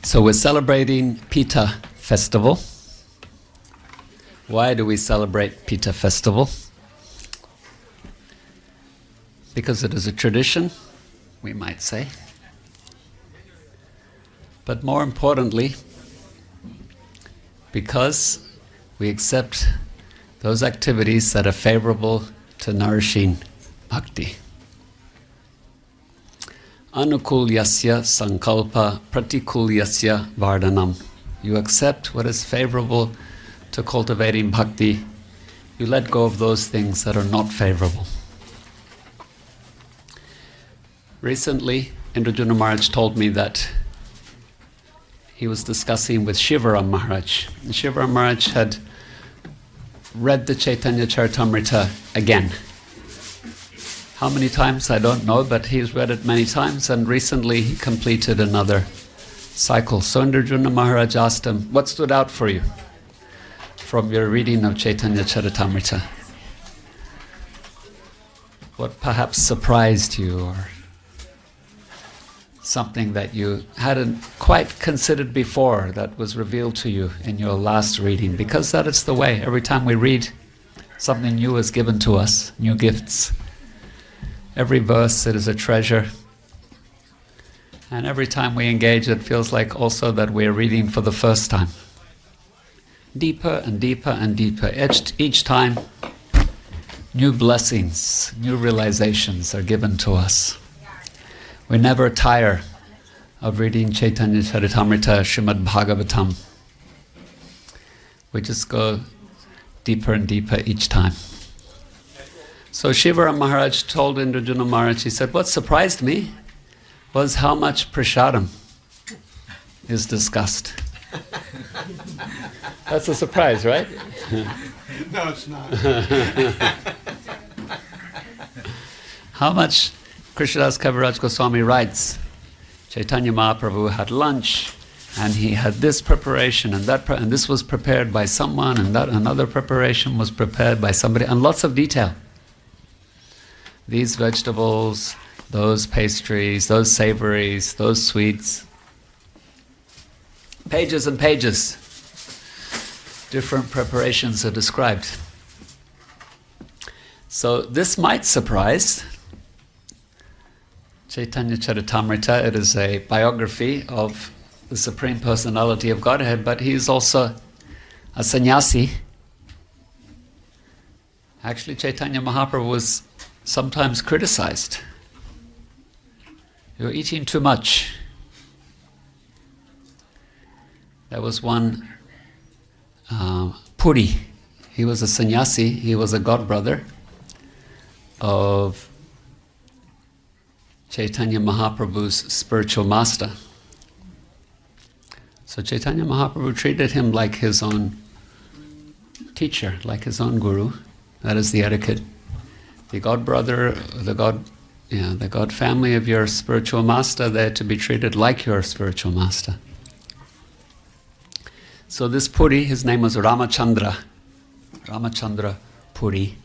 So we're celebrating Pitha Festival. Why do we celebrate Pitha Festival? Because it is a tradition, we might say. But more importantly, because we accept those activities that are favorable to nourishing bhakti. Anukulyasya sankalpa pratikulyasya vardhanam. You accept what is favorable to cultivating bhakti. You let go of those things that are not favorable. Recently, Indradyumna Maharaj told me that he was discussing with Shivaram Maharaj. And Shivaram Maharaj had read the Chaitanya Charitamrita again. How many times, I don't know, but he's read it many times, and recently he completed another cycle. So Indradyumna Maharaj asked him, what stood out for you from your reading of Chaitanya Charitamrita? What perhaps surprised you, or something that you hadn't quite considered before that was revealed to you in your last reading? Because that is the way. Every time we read, something new is given to us, new gifts. Every verse, it is a treasure. And every time we engage, it feels like also that we're reading for the first time. Deeper and deeper and deeper. Each time, new blessings, new realizations are given to us. We never tire of reading Chaitanya Charitamrita, Srimad Bhagavatam. We just go deeper and deeper each time. So Shivaram Maharaj told Indradyumna Maharaj, he said, what surprised me was how much prasadam is discussed. That's a surprise, right? No, it's not. How much Krishnadas Kaviraj Goswami writes, Chaitanya Mahaprabhu had lunch, and he had this preparation, and that, and this was prepared by someone, and that another preparation was prepared by somebody, and lots of detail. These vegetables, those pastries, those savories, those sweets. Pages and pages. Different preparations are described. So this might surprise. Chaitanya Charitamrita, it is a biography of the Supreme Personality of Godhead, but he is also a sannyasi. Actually, Chaitanya Mahaprabhu was sometimes criticized. You're eating too much. There was one Puri. He was a sannyasi. He was a godbrother of Chaitanya Mahaprabhu's spiritual master. So Chaitanya Mahaprabhu treated him like his own teacher, like his own guru. That is the etiquette. The god brother, the god family of your spiritual master, they're to be treated like your spiritual master. So this Puri, his name was Ramachandra Puri.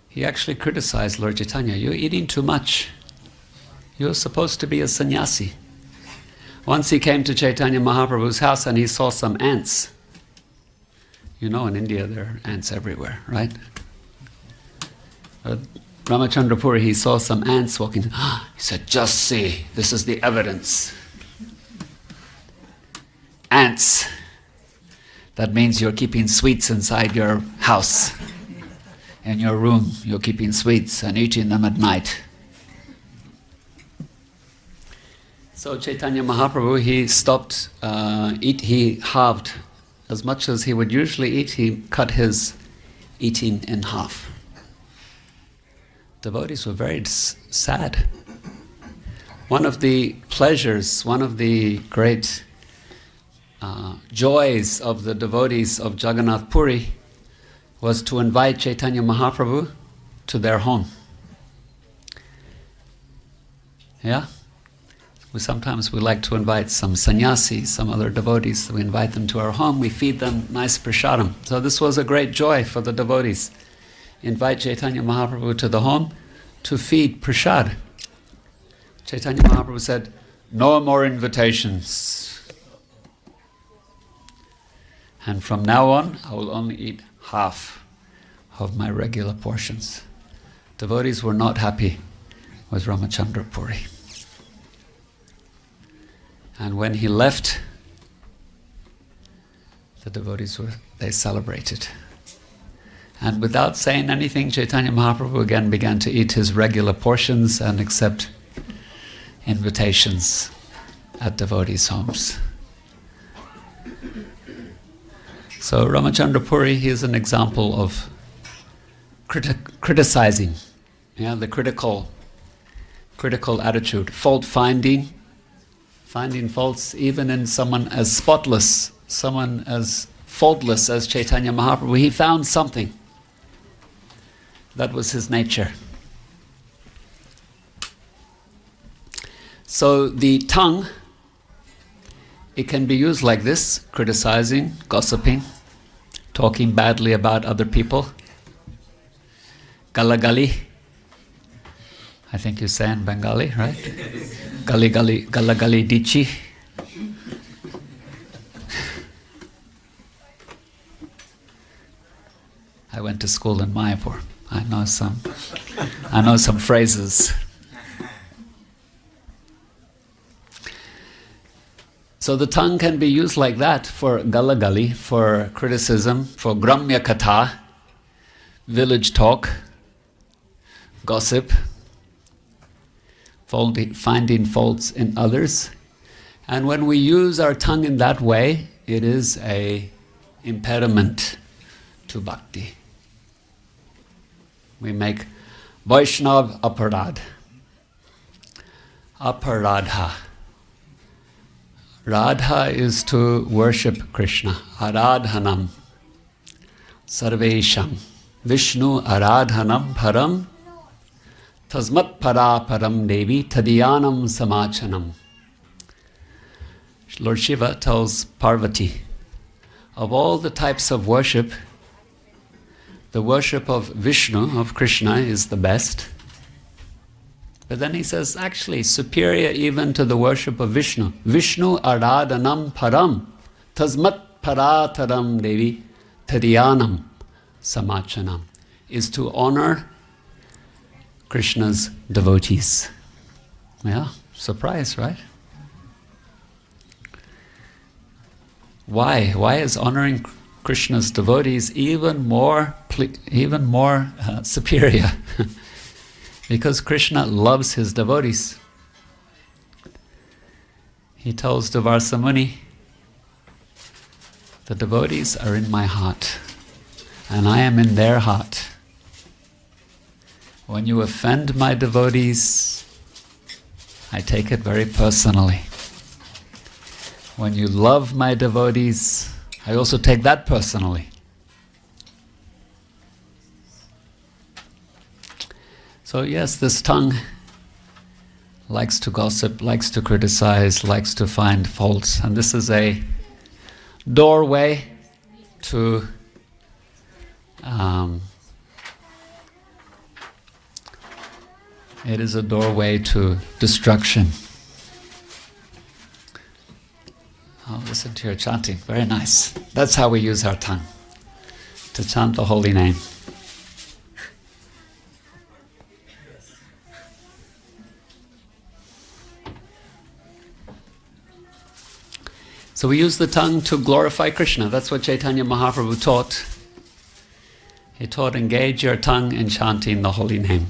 He actually criticized Lord Caitanya. You're eating too much. You're supposed to be a sannyasi. Once he came to Chaitanya Mahaprabhu's house and he saw some ants. You know, in India there are ants everywhere, right? Ramachandra Puri, he saw some ants walking. He said, just see, this is the evidence. Ants. That means you're keeping sweets inside your house. In your room, you're keeping sweets and eating them at night. So Chaitanya Mahaprabhu, he stopped he halved. As much as he would usually eat, he cut his eating in half. Devotees were very sad. One of the pleasures, one of the great joys of the devotees of Jagannath Puri was to invite Chaitanya Mahaprabhu to their home. Yeah? Sometimes we like to invite some sannyasis, some other devotees. We invite them to our home, we feed them nice prasadam. So this was a great joy for the devotees. Invite Chaitanya Mahaprabhu to the home to feed prasad. Chaitanya Mahaprabhu said, No more invitations. And from now on, I will only eat half of my regular portions. Devotees were not happy with Ramachandra Puri. And when he left, the devotees they celebrated. And without saying anything, Chaitanya Mahaprabhu again began to eat his regular portions and accept invitations at devotees' homes. So Ramachandra Puri, he is an example of criticizing, the critical attitude, fault finding faults even in someone as spotless, someone as faultless as Chaitanya Mahaprabhu. He found something. That was his nature. So the tongue, it can be used like this, criticizing, gossiping, talking badly about other people. Galagali. I think you say in Bengali, right? Gali galagali dichi. I went to school in Mayapur. I know some phrases. So the tongue can be used like that for galagali, for criticism, for gramya katha, village talk, gossip, finding faults in others. And when we use our tongue in that way, it is an impediment to bhakti. We make Vaishnav aparad. Aparadha. Radha is to worship Krishna. Aradhanam. Sarvesham. Vishnu aradhanam param. Tasmat para param devi tadyanam samachanam. Lord Shiva tells Parvati, of all the types of worship, the worship of Vishnu, of Krishna, is the best. But then he says, actually, superior even to the worship of Vishnu. Vishnu aradhanam param, tasmat parataram devi tadyanam samachanam, is to honor Krishna's devotees. Yeah, surprise, right? Why? Why is honoring Krishna's devotees even more superior? Because Krishna loves his devotees. He tells Devarsa Muni, the devotees are in my heart, and I am in their heart. When you offend my devotees, I take it very personally. When you love my devotees, I also take that personally. So yes, this tongue likes to gossip, likes to criticize, likes to find faults, and this is a doorway to it is a doorway to destruction. Oh, listen to your chanting. Very nice. That's how we use our tongue, to chant the holy name. So we use the tongue to glorify Krishna. That's what Chaitanya Mahaprabhu taught. He taught, engage your tongue in chanting the holy name.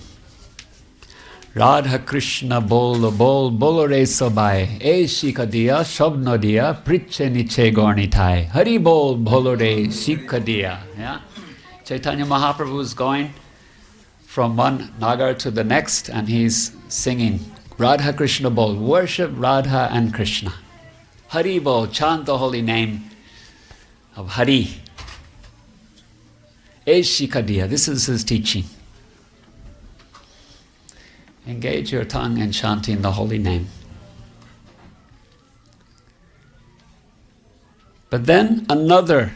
Radha Krishna bol bolo re sobai, e shikadiya shabnadiya priche niche gornitai. Hari bol bolo re shikadiya. Yeah? Chaitanya Mahaprabhu is going from one nagar to the next and he's singing Radha Krishna bol, worship Radha and Krishna. Hari bol, chant the holy name of Hari. E shikadiya, this is his teaching. Engage your tongue in chanting the holy name. But then another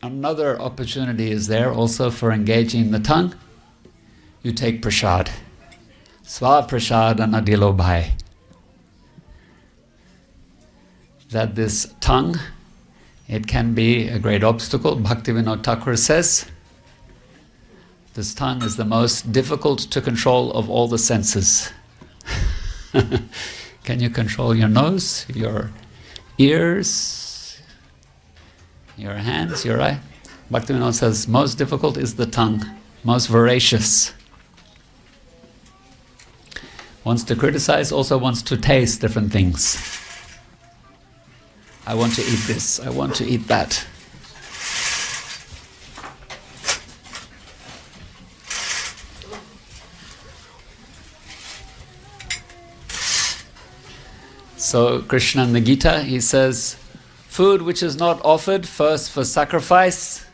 opportunity is there also for engaging the tongue. You take prasad. Sva prasad anadilo bhai. that this tongue, it can be a great obstacle. Bhaktivinoda Thakur says, this tongue is the most difficult to control of all the senses. Can you control your nose, your ears, your hands, your eye? Bhaktivinoda says, most difficult is the tongue, most voracious. Wants to criticize, also wants to taste different things. I want to eat this, I want to eat that. So Krishna in the Gita, he says, food which is not offered first for sacrifice,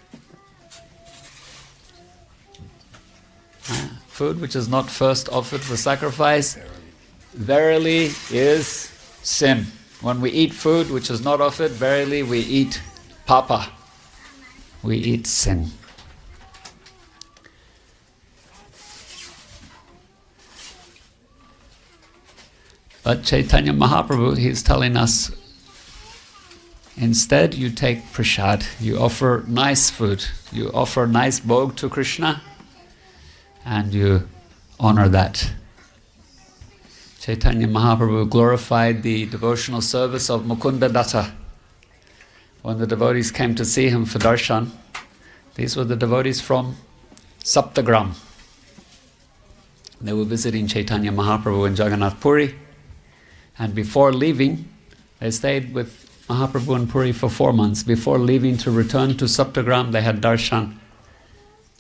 food which is not first offered for sacrifice, verily is sin. When we eat food which is not offered, verily we eat papa, we eat sin. But Chaitanya Mahaprabhu, he's telling us, instead you take prasad, you offer nice food, you offer nice bhog to Krishna, and you honor that. Chaitanya Mahaprabhu glorified the devotional service of Mukunda Datta. When the devotees came to see him for darshan, these were the devotees from Saptagram. They were visiting Chaitanya Mahaprabhu in Jagannath Puri, and before leaving, they stayed with Mahaprabhu in Puri for 4 months. Before leaving to return to Saptagram, they had darshan.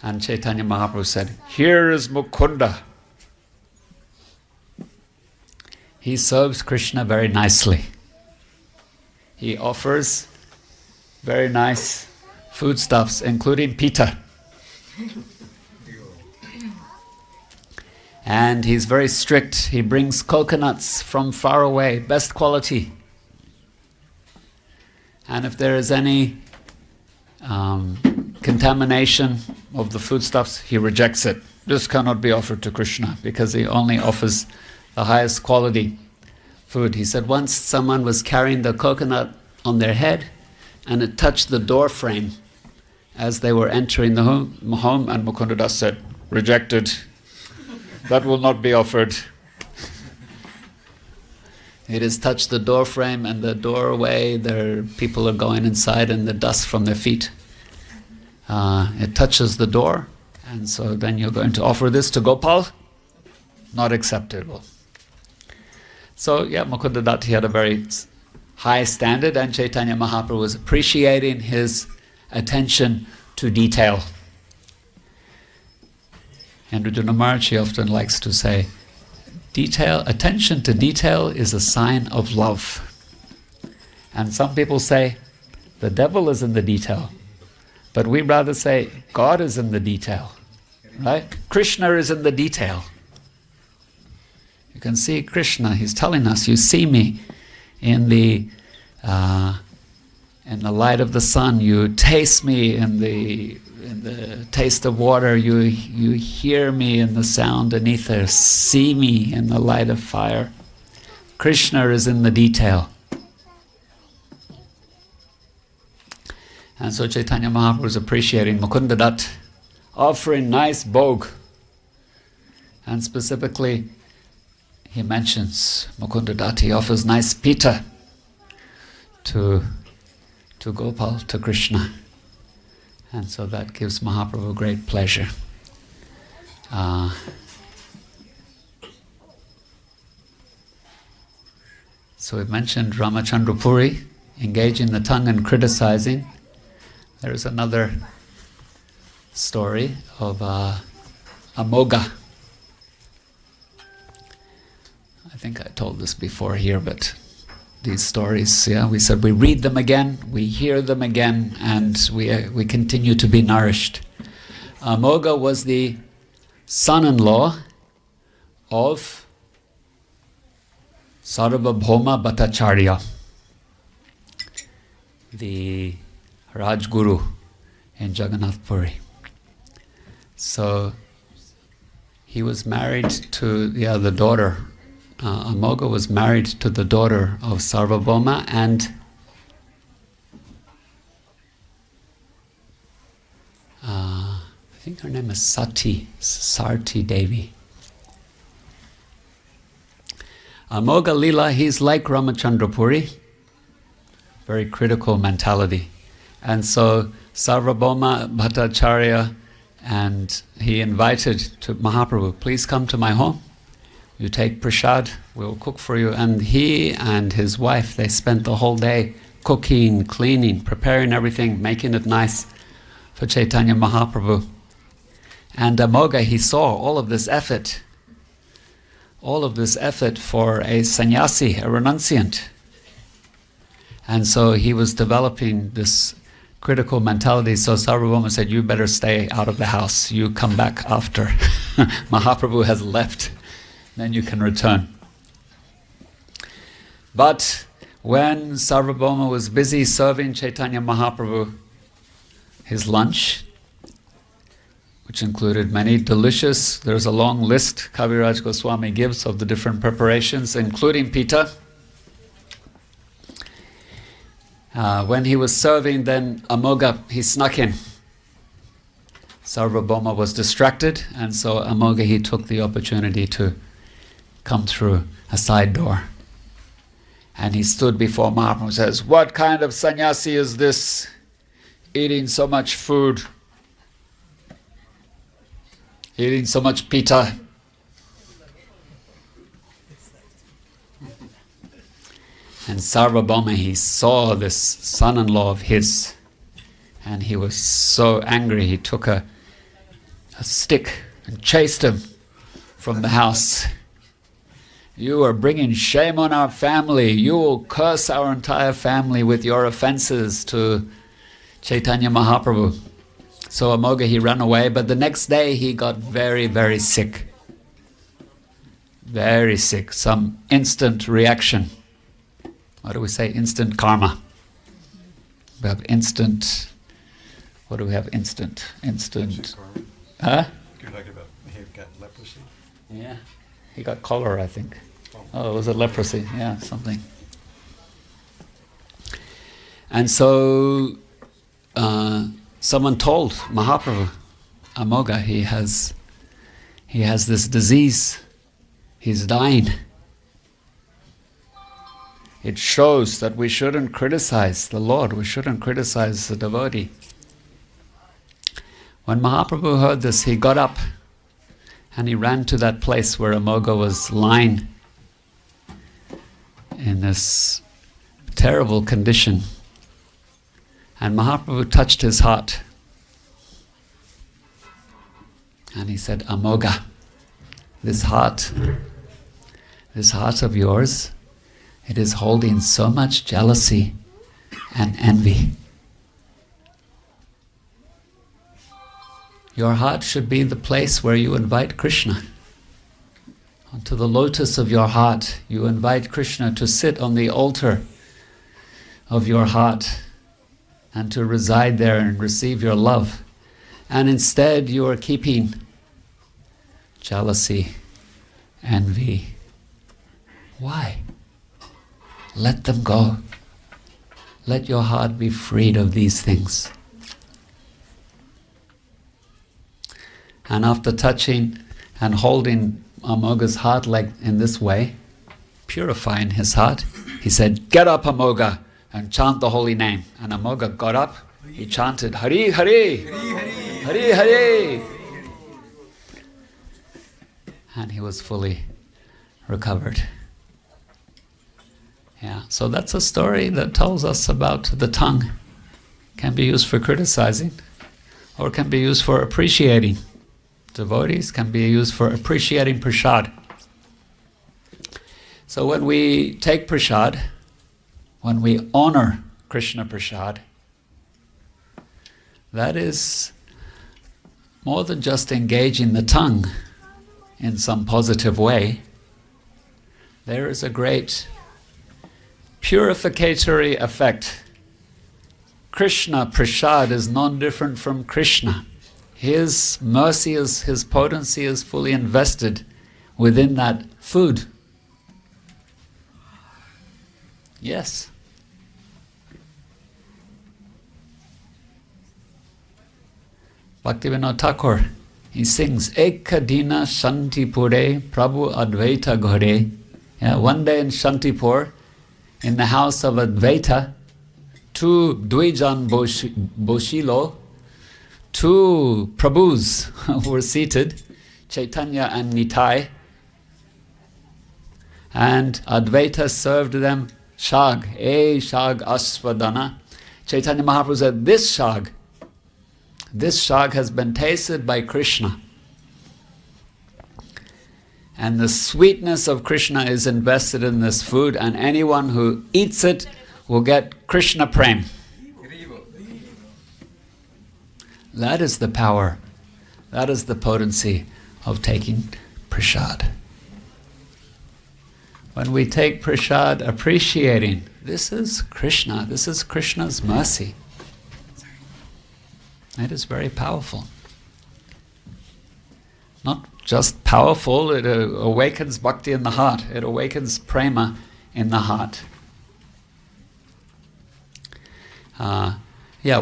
And Chaitanya Mahaprabhu said, here is Mukunda. He serves Krishna very nicely. He offers very nice foodstuffs, including Pitha. And he's very strict. He brings coconuts from far away, best quality. And if there is any contamination of the foodstuffs, he rejects it. This cannot be offered to Krishna because he only offers the highest quality food. He said once someone was carrying the coconut on their head and it touched the door frame as they were entering the home, and Mukunda Das said, rejected. That will not be offered. It has touched the door frame and the doorway, people are going inside and the dust from their feet. It touches the door, and so then you're going to offer this to Gopal? Not acceptable. So yeah, Mukunda Dutt, he had a very high standard, and Chaitanya Mahaprabhu was appreciating his attention to detail. And Arjuna Maharaj, he often likes to say, attention to detail is a sign of love. And some people say, the devil is in the detail. But we rather say, God is in the detail. Right? Krishna is in the detail. You can see Krishna, he's telling us, you see me in the light of the sun, you taste me in the taste of water, you hear me in the sound and ether, see me in the light of fire. Krishna is in the detail. And so Chaitanya Mahaprabhu was appreciating Mukunda Dutt, offering nice bhog. And specifically, he mentions Mukunda Dutt, he offers nice Pitha to Gopal, to Krishna. And so that gives Mahaprabhu great pleasure. So we've mentioned Ramachandra Puri, engaging the tongue and criticizing. There is another story of Amoga. I think I told this before here, but these stories, we said we read them again, we hear them again, and we continue to be nourished. Amoga was the son-in-law of Sarvabhauma Bhattacharya, the Rajguru in Jagannath Puri. So he was married to the daughter. Amoga was married to the daughter of Sarvabhauma, and think her name is Sarti Devi. Amoga Lila, he's like Ramachandra Puri, very critical mentality. And so Sarvabhauma Bhattacharya, and he invited to Mahaprabhu, please come to my home. You take prasad, we'll cook for you. And he and his wife, they spent the whole day cooking, cleaning, preparing everything, making it nice for Chaitanya Mahaprabhu. And Amoga, he saw all of this effort for a sannyasi, a renunciant. And so he was developing this critical mentality. So Sarvabhauma said, you better stay out of the house. You come back after Mahaprabhu has left. Then you can return. But when Sarvabhauma was busy serving Chaitanya Mahaprabhu his lunch, which included many delicious, there's a long list Kaviraj Goswami gives of the different preparations, including Pitha. When he was serving, then Amoga, he snuck in. Sarvabhauma was distracted, and so Amoga, he took the opportunity to come through a side door. And he stood before Mahaprabhu and says, what kind of sannyasi is this, eating so much food? Eating so much pita. And Sarvabhauma, he saw this son-in-law of his, and he was so angry, he took a stick and chased him from the house. You are bringing shame on our family. You will curse our entire family with your offenses to Chaitanya Mahaprabhu. So Amoga, he ran away, but the next day he got very, very sick. Very sick. Some instant reaction. What do we say? Instant karma. We have instant... What do we have? Instant. Karma. Huh? You're talking about he got leprosy? Yeah. He got cholera, I think. Oh, it was a leprosy. Yeah, something. And so... someone told Mahaprabhu, Amoga, he has this disease. He's dying. It shows that we shouldn't criticize the Lord. We shouldn't criticize the devotee. When Mahaprabhu heard this, he got up and he ran to that place where Amoga was lying in this terrible condition. And Mahaprabhu touched his heart. And he said, Amoga, this heart of yours, it is holding so much jealousy and envy. Your heart should be the place where you invite Krishna. Onto the lotus of your heart, you invite Krishna to sit on the altar of your heart and to reside there and receive your love. And instead you are keeping jealousy, envy. Why? Let them go. Let your heart be freed of these things. And after touching and holding Amoga's heart like in this way, purifying his heart, he said, get up, Amoga, and chant the holy name. And Amoga got up, he chanted, Hari Hari, Hari Hari. And he was fully recovered. Yeah, so that's a story that tells us about the tongue. Can be used for criticizing, or can be used for appreciating. Devotees can be used for appreciating prasad. So when we take prasad, when we honor Krishna prasad, that is more than just engaging the tongue in some positive way. There is a great purificatory effect. Krishna prasad is non-different from Krishna. His mercy is, his potency is fully invested within that food. Yes. Bhaktivinoda Thakur, he sings, Ekadina Shantipure Prabhu Advaita Ghare. Yeah, one day in Shantipur, in the house of Advaita, two Dvijan Boshilo, two Prabhus were seated, Caitanya and Nitai, and Advaita served them shag, shag asvadana. Chaitanya Mahaprabhu said, this shag has been tasted by Krishna. And the sweetness of Krishna is invested in this food, and anyone who eats it will get Krishna prem. That is the power, that is the potency of taking prasad. When we take prasad appreciating, this is Krishna, this is Krishna's mercy. It is very powerful. Not just powerful, it awakens bhakti in the heart, it awakens prema in the heart.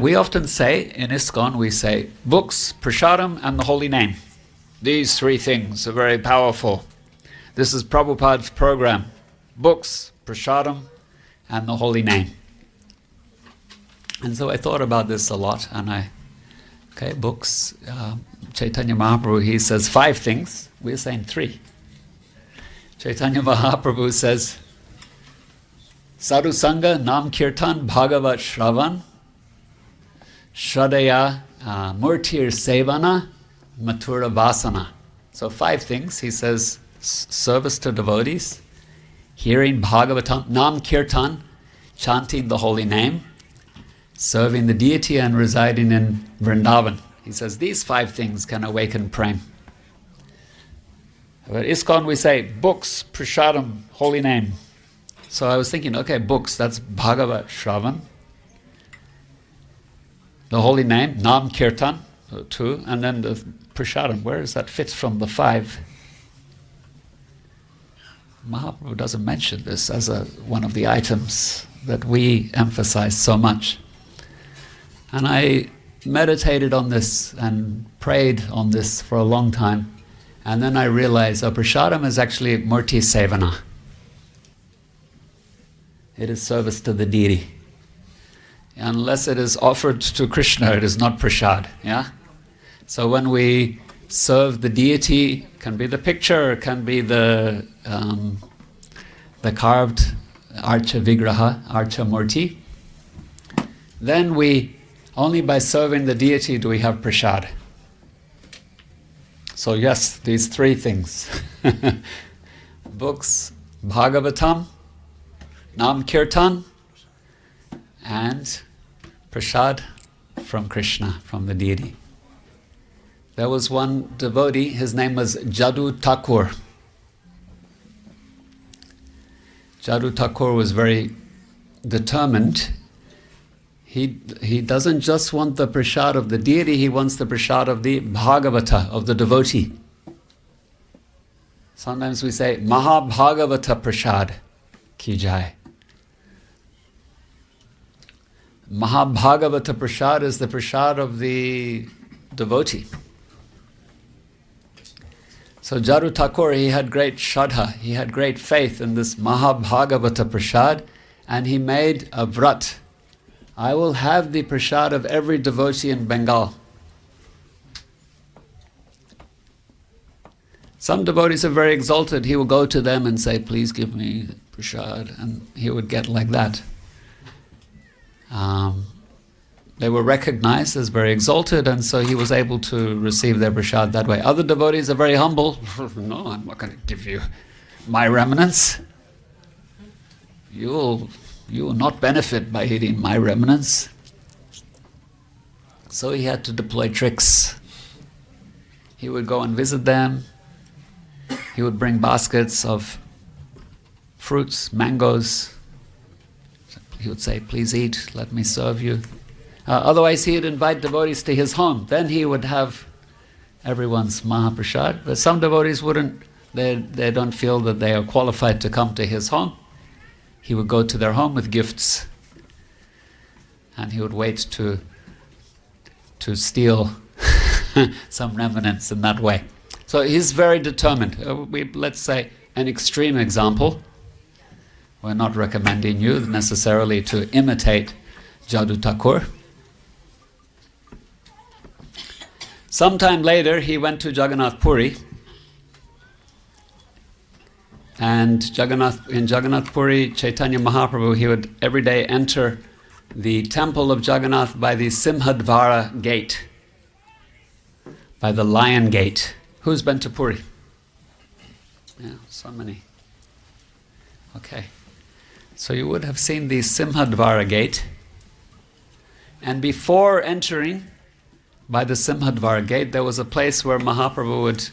We often say, in ISKCON, we say, books, prasadam, and the holy name. These three things are very powerful. This is Prabhupada's program. Books, prasadam, and the holy name. And so I thought about this a lot, and books, Chaitanya Mahaprabhu, he says 5 things, we're saying 3. Chaitanya Mahaprabhu says, Sadhu Sangha, Nam Kirtan, Bhagavat Shravan, Shradaya, Murtir Sevana, Mathura Vasana. So 5 things, he says, service to devotees, hearing Bhagavatam, Nam Kirtan, chanting the holy name, serving the deity and residing in Vrindavan. He says these 5 things can awaken prem. But ISKCON we say books, prasadam, holy name. So I was thinking, books, that's Bhagavat Shravan. The holy name, Nam Kirtan, 2, and then the prasadam. Where does that fit from the 5? Mahaprabhu doesn't mention this as one of the items that we emphasize so much. And I meditated on this and prayed on this for a long time. And then I realized prasadam is actually murti sevana. It is service to the deity. Unless it is offered to Krishna, it is not prasad. Yeah? So when we serve the deity, can be the picture, can be the carved archa vigraha, archa murti, then only by serving the deity do we have prasad. So yes, these 3 things. Books, Bhagavatam, Nam Kirtan, and prasad from Krishna, from the deity. There was one devotee, his name was Jadu Thakur. Jadu Thakur was very determined. He doesn't just want the prasad of the deity, he wants the prasad of the Bhagavata, of the devotee. Sometimes we say, Mahabhagavata prasad ki jai. Mahabhagavata prasad is the prasad of the devotee. So Jadu Thakur, he had great shraddha, he had great faith in this Mahabhagavata prasad, and he made a vrat. I will have the prasad of every devotee in Bengal. Some devotees are very exalted. He will go to them and say, please give me prasad, and he would get like that. They were recognized as very exalted, and so he was able to receive their prasad that way. Other devotees are very humble. No, I'm not going to give you my remnants. You will not benefit by eating my remnants. So he had to deploy tricks. He would go and visit them. He would bring baskets of fruits, mangoes. He would say, please eat, let me serve you. Otherwise he would invite devotees to his home. Then he would have everyone's Mahaprasad. But some devotees wouldn't, they don't feel that they are qualified to come to his home. He would go to their home with gifts, and he would wait to steal some remnants in that way. So he's very determined. Let's say an extreme example. We're not recommending you necessarily to imitate Jadu Thakur. Sometime later, he went to Jagannath Puri, and in Jagannath Puri, Chaitanya Mahaprabhu, he would every day enter the temple of Jagannath by the Simhadvara gate, by the lion gate. Who's been to Puri? Yeah, so many. Okay. So you would have seen the Simhadvara gate, and before entering by the Simhadvara gate, there was a place where Mahaprabhu would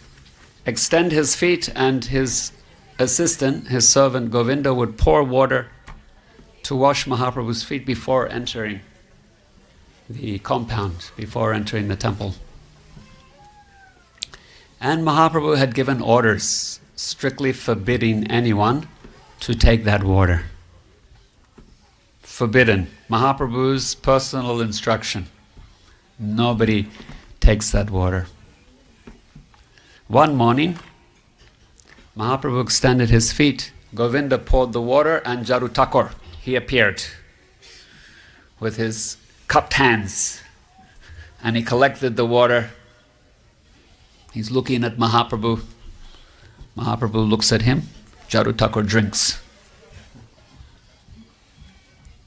extend his feet, and his assistant, his servant Govinda, would pour water to wash Mahaprabhu's feet before entering the compound, before entering the temple. And Mahaprabhu had given orders strictly forbidding anyone to take that water. Forbidden. Mahaprabhu's personal instruction. Nobody takes that water. One morning, Mahaprabhu extended his feet. Govinda poured the water, and Jadu Thakur, he appeared with his cupped hands, and he collected the water. He's looking at Mahaprabhu. Mahaprabhu looks at him. Jadu Thakur drinks.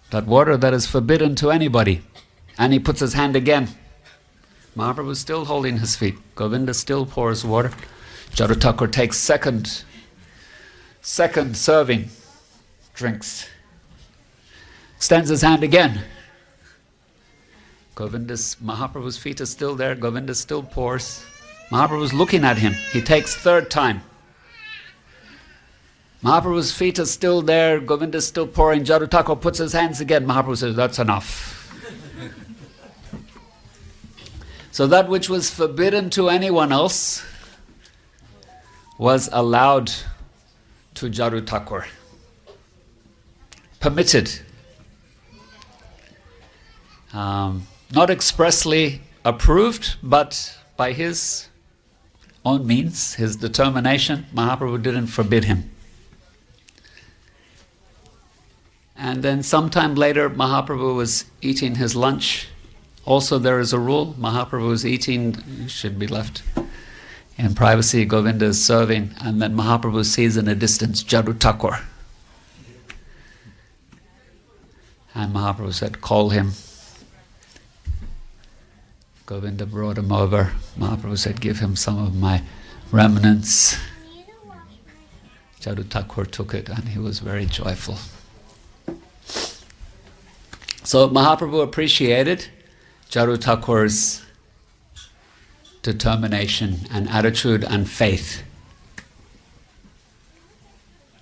That water that is forbidden to anybody. And he puts his hand again. Mahaprabhu is still holding his feet. Govinda still pours water. Jadu Thakur takes second serving, drinks. Extends his hand again. Mahaprabhu's feet are still there. Govinda still pours. Mahaprabhu's looking at him. He takes third time. Mahaprabhu's feet are still there. Govinda is still pouring. Jadu Thakur puts his hands again. Mahaprabhu says, that's enough. So that which was forbidden to anyone else was allowed to Jadu Thakur. Permitted. Not expressly approved, but by his own means, his determination, Mahaprabhu didn't forbid him. And then sometime later, Mahaprabhu was eating his lunch. Also, there is a rule: Mahaprabhu is eating, should be left in privacy. Govinda is serving, and then Mahaprabhu sees in a distance Jadu Thakur. And Mahaprabhu said, call him. Govinda brought him over. Mahaprabhu said, give him some of my remnants. Jadu Thakur took it, and he was very joyful. So Mahaprabhu appreciated Jadu Thakur's determination and attitude and faith.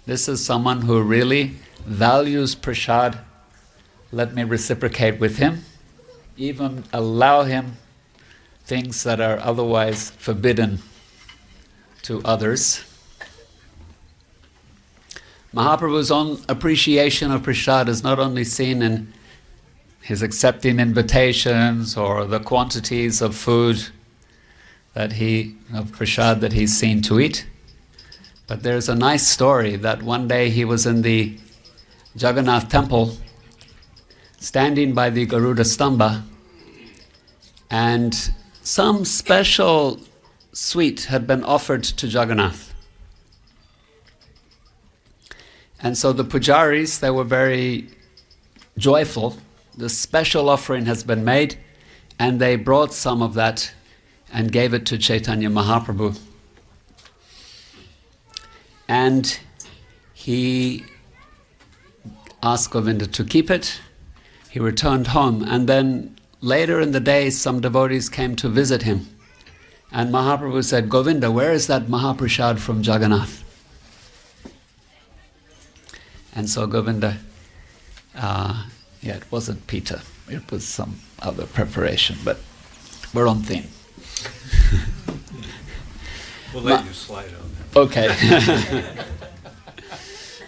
This is someone who really values prasad. Let me reciprocate with him, even allow him things that are otherwise forbidden to others. Mahaprabhu's own appreciation of prasad is not only seen in his accepting invitations or the quantities of food of prasad that he's seen to eat, but there's a nice story that one day he was in the Jagannath temple, standing by the Garuda Stamba, and some special sweet had been offered to Jagannath. And so the pujaris, they were very joyful. The special offering has been made, and they brought some of that and gave it to Chaitanya Mahaprabhu. And he asked Govinda to keep it. He returned home, and then later in the day some devotees came to visit him. And Mahaprabhu said, Govinda, where is that Mahaprasad from Jagannath? And so Govinda, it wasn't Pitha, it was some other preparation, but we're on theme. We'll let you slide on that. Okay.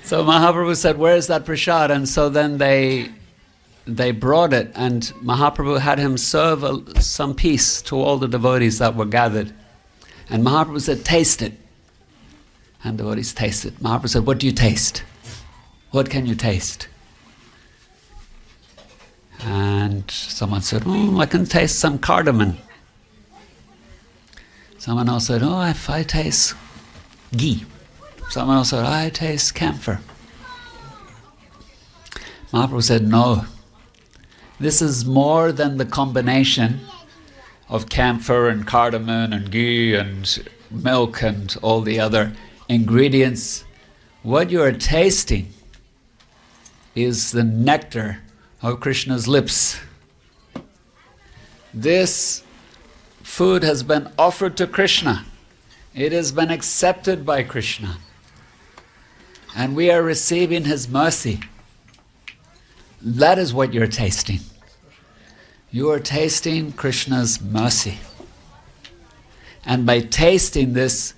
So Mahaprabhu said, where is that prasad? And so then they they brought it, and Mahaprabhu had him serve some piece to all the devotees that were gathered. And Mahaprabhu said, taste it. And devotees tasted. Mahaprabhu said, what do you taste? What can you taste? And someone said, I can taste some cardamom. Someone else said, if I taste ghee. Someone else said, I taste camphor. Mahaprabhu said, no. This is more than the combination of camphor and cardamom and ghee and milk and all the other ingredients. What you are tasting is the nectar of Krishna's lips. This food has been offered to Krishna. It has been accepted by Krishna. And we are receiving His mercy. That is what you're tasting. You are tasting Krishna's mercy. And by tasting this,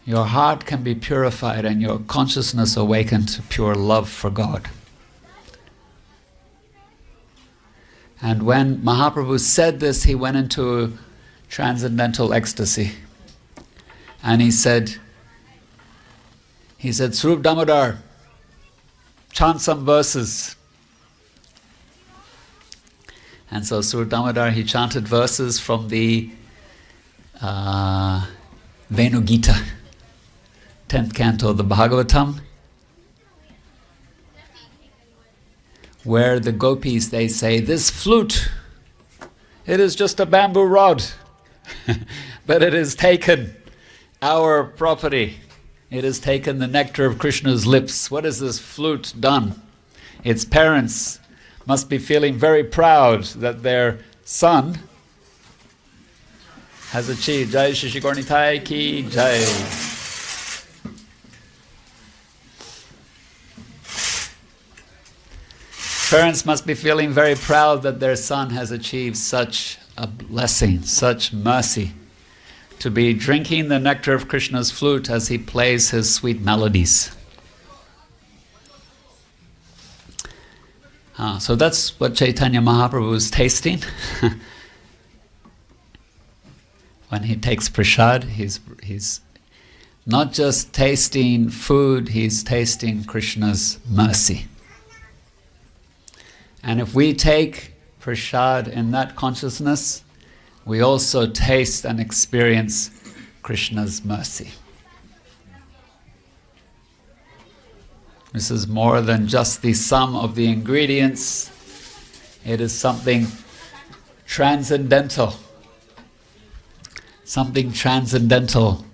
your heart can be purified and your consciousness awakened to pure love for God. And when Mahaprabhu said this, he went into transcendental ecstasy. And he said, Swarup Damodar, chant some verses. And so Swarup Damodar, he chanted verses from the Venu Gita, 10th canto of the Bhagavatam, where the gopis, they say, this flute, it is just a bamboo rod, but it has taken our property. It has taken the nectar of Krishna's lips. What has this flute done? Its parents must be feeling very proud that their son has achieved. Jai Shri Shri Gaura Ki Jai. Parents must be feeling very proud that their son has achieved such a blessing, such mercy, to be drinking the nectar of Krishna's flute as he plays his sweet melodies. So that's what Chaitanya Mahaprabhu is tasting. When he takes prasad, he's not just tasting food, he's tasting Krishna's mercy. And if we take prasad in that consciousness, we also taste and experience Krishna's mercy. This is more than just the sum of the ingredients. It is something transcendental. Something transcendental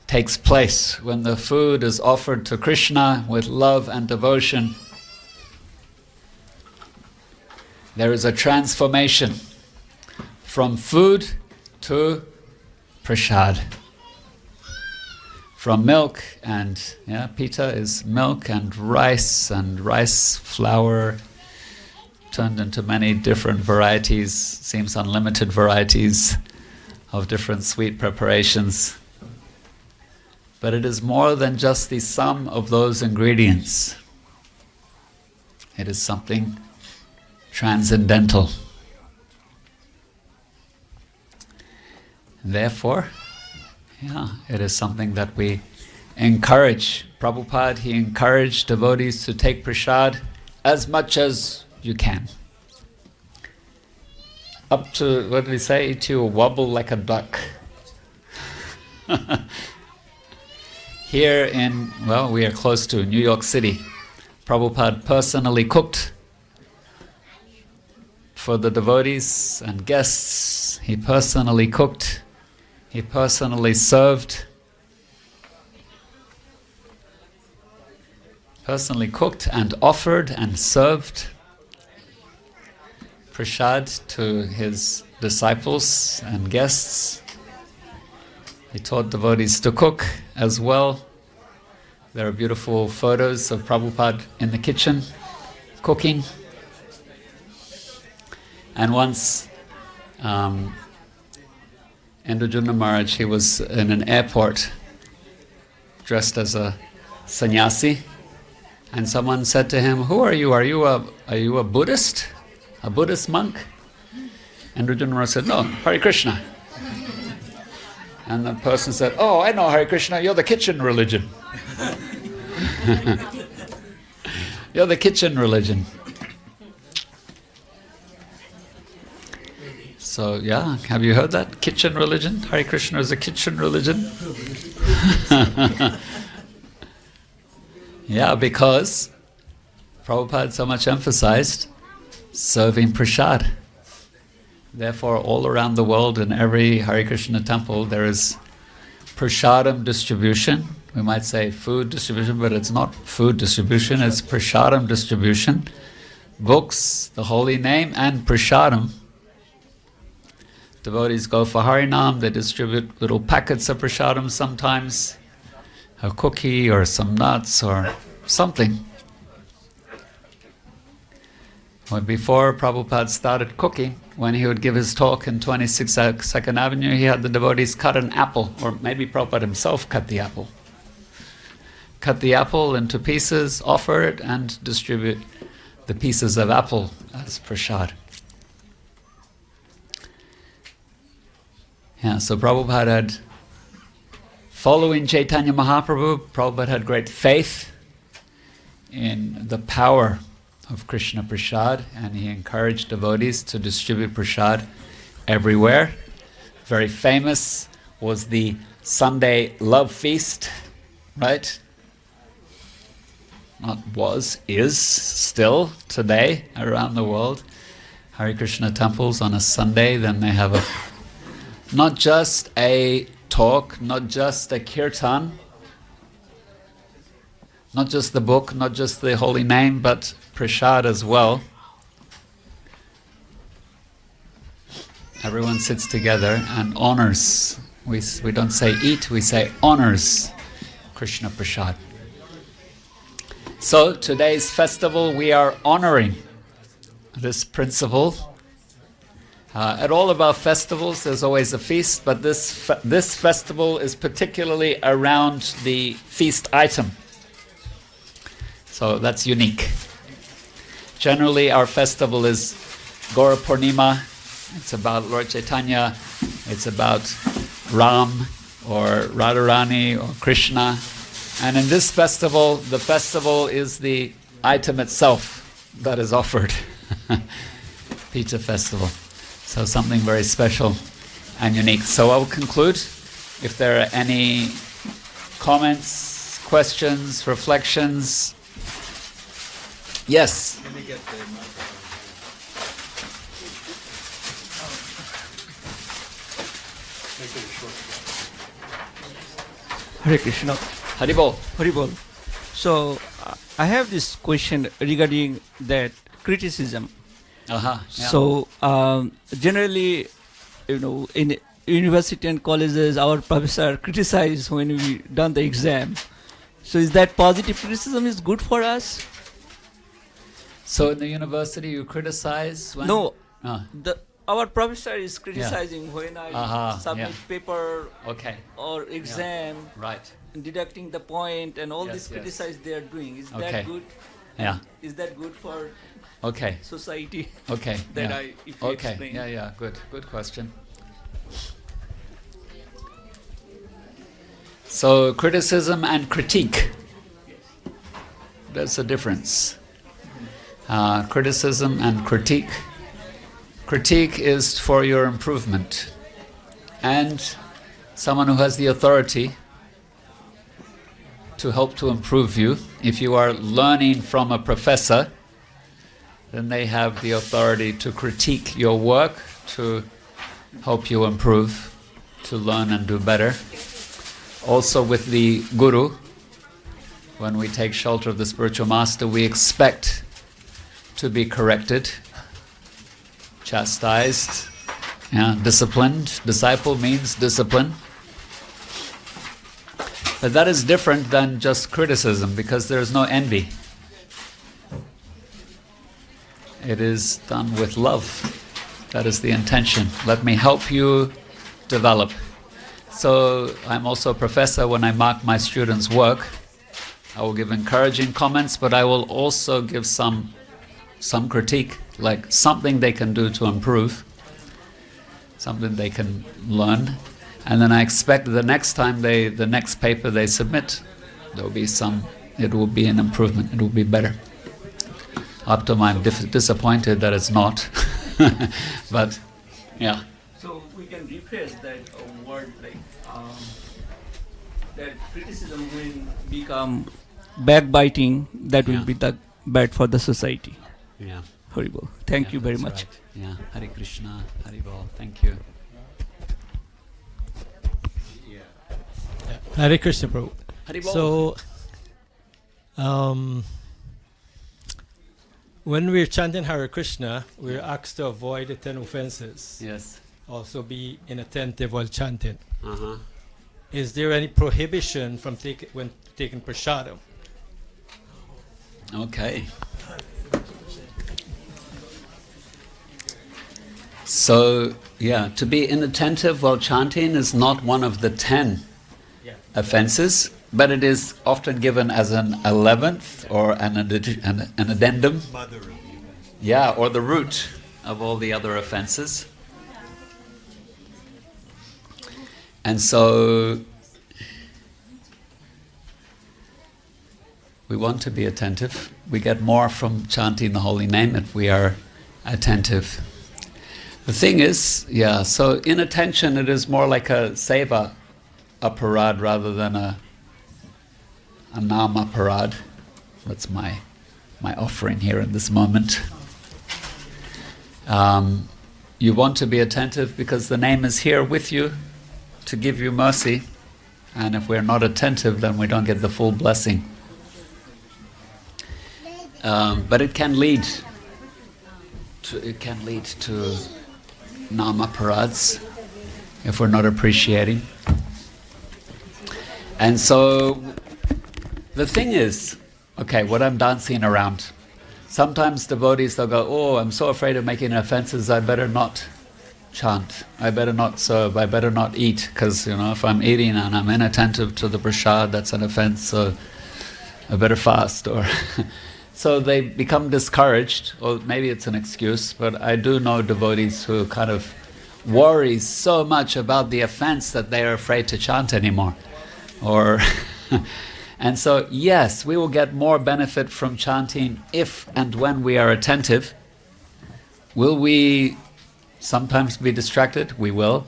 takes place when the food is offered to Krishna with love and devotion. There is a transformation from food to prasad. From milk and, Pitha is milk and rice flour turned into many different varieties, seems unlimited varieties of different sweet preparations. But it is more than just the sum of those ingredients. It is something transcendental. Therefore, it is something that we encourage. Prabhupada, he encouraged devotees to take prasad as much as you can. Up to, what did we say, to wobble like a duck. Here we are close to New York City. Prabhupada personally cooked for the devotees and guests. He personally cooked. He personally served. Personally cooked and offered and served prasad to his disciples and guests. He taught devotees to cook as well. There are beautiful photos of Prabhupada in the kitchen cooking. And once Indrujuna Maharaj, he was in an airport dressed as a sannyasi, and someone said to him, "Who are you? Are you a Buddhist?" a Buddhist monk? And Arjuna Maharaj said, no, Hare Krishna. And the person said, oh, I know Hare Krishna, you're the kitchen religion. You're the kitchen religion. So, yeah, have you heard that? Kitchen religion? Hare Krishna is a kitchen religion? Yeah, because Prabhupada so much emphasized serving prasad. Therefore, all around the world, in every Hare Krishna temple, there is prasadam distribution. We might say food distribution, but it's not food distribution, it's prasadam distribution. Books, the holy name, and prasadam. Devotees go for Harinam, they distribute little packets of prasadam sometimes, a cookie or some nuts or something. When before Prabhupada started cooking, when he would give his talk in 26th Avenue, he had the devotees cut an apple, or maybe Prabhupada himself cut the apple. Cut the apple into pieces, offer it, and distribute the pieces of apple as prasad. Yeah, so Prabhupada had, following Chaitanya Mahaprabhu, Prabhupada had great faith in the power of Krishna Prasad, and he encouraged devotees to distribute prasad everywhere. Very famous was the Sunday love feast, right? Not was, is, still, today, around the world. Hare Krishna temples on a Sunday, then they have not just a talk, not just a kirtan, not just the book, not just the holy name, but prasad as well. Everyone sits together and honors. We don't say eat, we say honors Krishna Prasad. So today's festival we are honoring this principle. At all of our festivals there's always a feast, but this festival is particularly around the feast item. So that's unique. Generally our festival is Gaura Purnima, it's about Lord Caitanya, it's about Ram or Radharani or Krishna. And in this festival, the festival is the item itself that is offered. Pitha Festival. So something very special and unique. So I'll conclude. If there are any comments, questions, reflections. Yes? Let me get the microphone. Make it a short one. Hare Krishna. Haribol. Haribol. So, I have this question regarding that criticism. Yeah. So, generally, in university and colleges, our professor criticize when we done the exam. So, is that positive criticism is good for us? So in the university you criticize when? No. Ah. Our professor is criticizing when I submit paper or exam, right? Deducting the point and all this criticize they are doing. Is that good? Yeah. Is that good for society? Okay. That if you explain. Yeah. Good question. So criticism and critique. There's a difference. Criticism and critique. Critique is for your improvement. And someone who has the authority to help to improve you. If you are learning from a professor, then they have the authority to critique your work, to help you improve, to learn and do better. Also with the guru, when we take shelter of the spiritual master, we expect to be corrected, chastised, disciplined. Disciple means discipline. But that is different than just criticism, because there is no envy. It is done with love. That is the intention. Let me help you develop. So I'm also a professor. When I mark my students' work, I will give encouraging comments, but I will also give some some critique, like something they can do to improve, something they can learn, and then I expect the next time the next paper they submit, it will be an improvement, it will be better. Up to I'm disappointed that it's not, but yeah. So we can rephrase that word like that criticism will become backbiting. That will Yeah. be the bad for the society. Yeah. Horrible. Thank you very That's much. right. Yeah. Hare Krishna, Hare Bol. Thank you. Hare Krishna, Prabhu. Hare Bol. So, when we're chanting Hare Krishna, we're asked to avoid the 10 offenses. Yes. Also be inattentive while chanting. Uh-huh. Is there any prohibition from when taking prasadam? Okay. So, yeah, to be inattentive while chanting is not one of the 10 offenses, but it is often given as an 11th or an addendum. Yeah, or the root of all the other offenses. And so we want to be attentive. We get more from chanting the holy name if we are attentive. The thing is, so inattention, it is more like a seva aparad rather than a nama aparad. That's my offering here in this moment. You want to be attentive because the name is here with you to give you mercy, and if we're not attentive, then we don't get the full blessing. But it can lead to nama parads if we're not appreciating. And so the thing is, okay, what I'm dancing around. Sometimes devotees, they'll go, oh, I'm so afraid of making offenses, I better not chant, I better not serve, I better not eat, because if I'm eating and I'm inattentive to the prasad, that's an offense, so I better fast. Or so they become discouraged, or maybe it's an excuse, but I do know devotees who kind of worry so much about the offense that they are afraid to chant anymore. Or and so, yes, we will get more benefit from chanting if and when we are attentive. Will we sometimes be distracted? We will.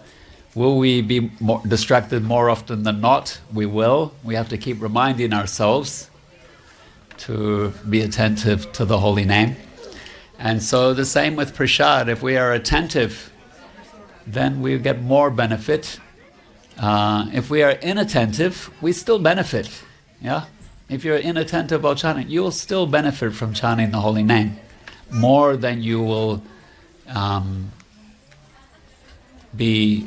Will we be distracted more often than not? We will. We have to keep reminding ourselves to be attentive to the holy name. And so the same with prasad. If we are attentive, then we get more benefit. If we are inattentive, we still benefit. Yeah? If you're inattentive while chanting, you will still benefit from chanting the holy name more than you will be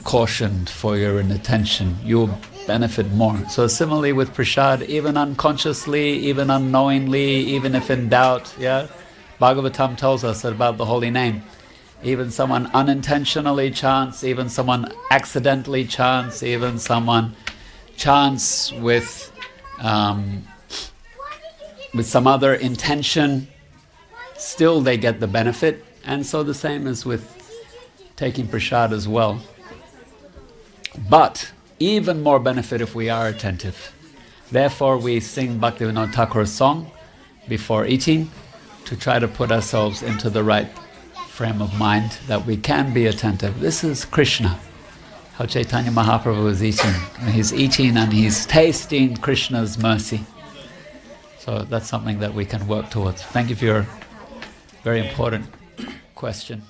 cautioned for your inattention. You will benefit more. So similarly with prasad, even unconsciously, even unknowingly, even if in doubt, Bhagavatam tells us about the holy name. Even someone unintentionally chants, even someone accidentally chants, even someone chants with some other intention, still they get the benefit. And so the same is with taking prasad as well. But even more benefit if we are attentive. Therefore we sing Bhaktivinoda Thakur's song before eating to try to put ourselves into the right frame of mind that we can be attentive. This is Krishna. How Chaitanya Mahaprabhu is eating. He's eating and he's tasting Krishna's mercy. So that's something that we can work towards. Thank you for your very important question.